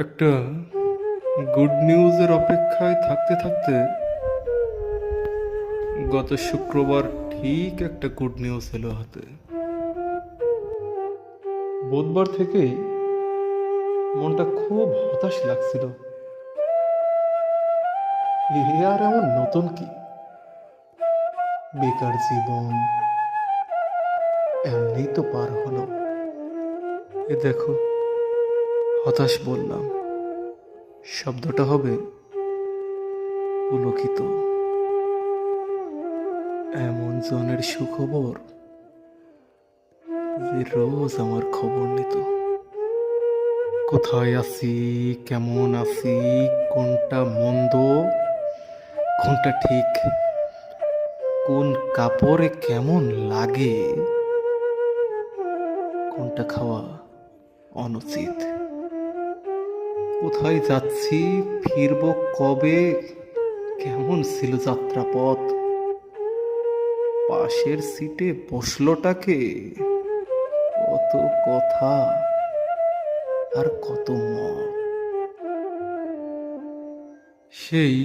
একটা গুড নিউজের অপেক্ষায় থাকতে থাকতে গত শুক্রবার ঠিক একটা গুড নিউজ এলো হাতে। বুধবার থেকেই মনটা খুব হতাশ লাগছিল। এ আর এমন নতুন কি, বেকার জীবন এমনি তো পার হলো। এ দেখো, হতাশ বললাম, শব্দটা হবে পুলকিত। এমন জনের সুখবর যে রোজ আমার খবর নিত। কোথায় আছি, কেমন আছি, কোনটা মন্দ, কোনটা ঠিক, কোন কাপড়ে কেমন লাগে, কোনটা খাওয়া অনুচিত, কোথায় যাচ্ছি, ফিরবো কবে, কেমন ছিল যাত্রাপথ, পাশের সিটে বসলোটাকে, কত কথা আর কত মত। সেই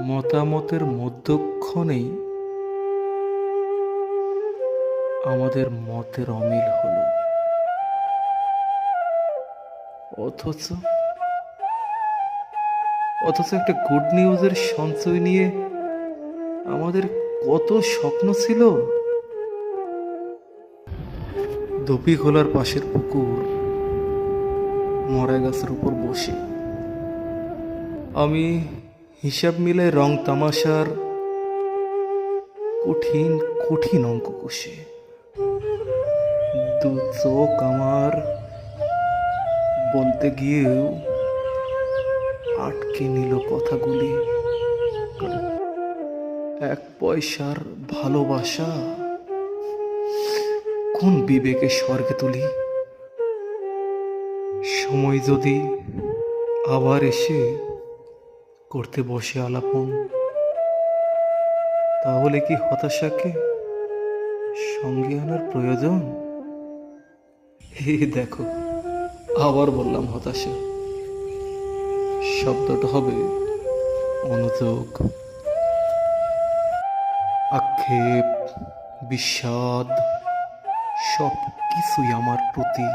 মতামতের মধ্যক্ষণেই আমাদের মতের অমিল হলো। অথচ অথচ একটা গুড নিউজের সঞ্চয় নিয়ে আমাদের কত স্বপ্ন ছিল। দপি খোলার পাশের পুকুর, মরা গাছের উপর বসে আমি হিসাব মিলে রং তামাশার কঠিন কঠিন অঙ্ক কষে, দু চোখ আমার বলতে গিয়েও আটকে নিল কথাগুলি। এক পয়সার ভালোবাসা কোন বিবেকে স্বর্গে তুলি। সময় যদি আবার এসে করতে বসে আলাপন, তাহলে কি হতাশাকে সঙ্গে আনার প্রয়োজন? দেখো, আবার বললাম হতাশা, শব্দটা হবে অনুযোগ। আক্ষেপ, বিষাদ সব কিছুই আমার প্রতি,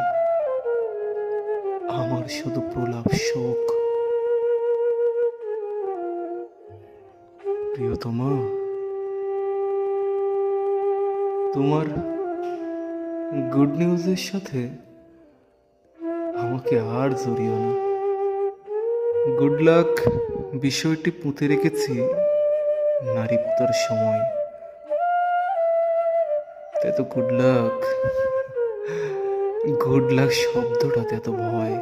আমার শুধু প্রলাপ শোক। প্রিয়তমা, তোমার গুড নিউজের সাথে আমাকে আর জড়িও না। গুড লাক বিষয়টি পুঁতে রেখেছি নারীপতার সময়। তাই তো গুড লাক শব্দটাতে এত ভয়।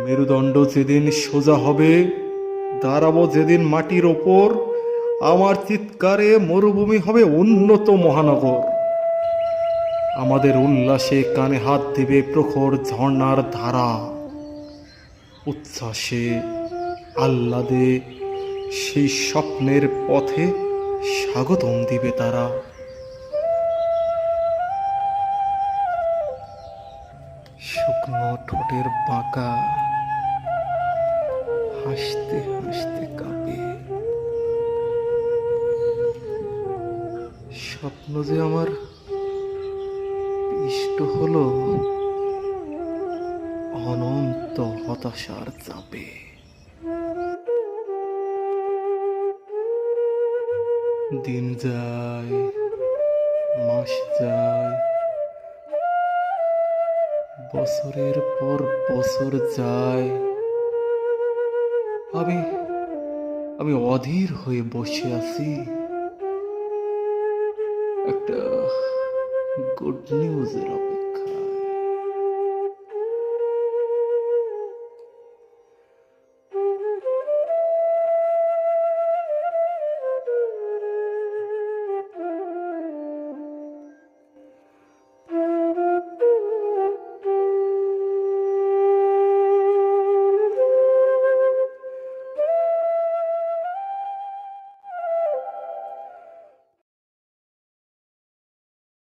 মেরুদণ্ড যেদিন সোজা হবে, দাঁড়াবো যেদিন মাটির ওপর, আমার চিৎকারে মরুভূমি হবে উন্নত মহানগর। আমাদের উল্লাসে কানে হাত দেবে প্রখর ঝর্ণার ধারা, উচ্ছ্বাসে আহ্লাদে সেই স্বপ্নের পথে স্বাগতম দিবে তারা। শুকনো ঠোঁটের বাঁকা হাসতে হাসতে কাঁপে। স্বপ্ন যে আমার ইষ্ট হলো অনন্ত হতাশার চাপে। দিন যায়, মাস যায়, বছরের পর বছর যায়, আমি আমি অধীর হয়ে বসে আছি একটা গুড নিউজের অপেক্ষায়।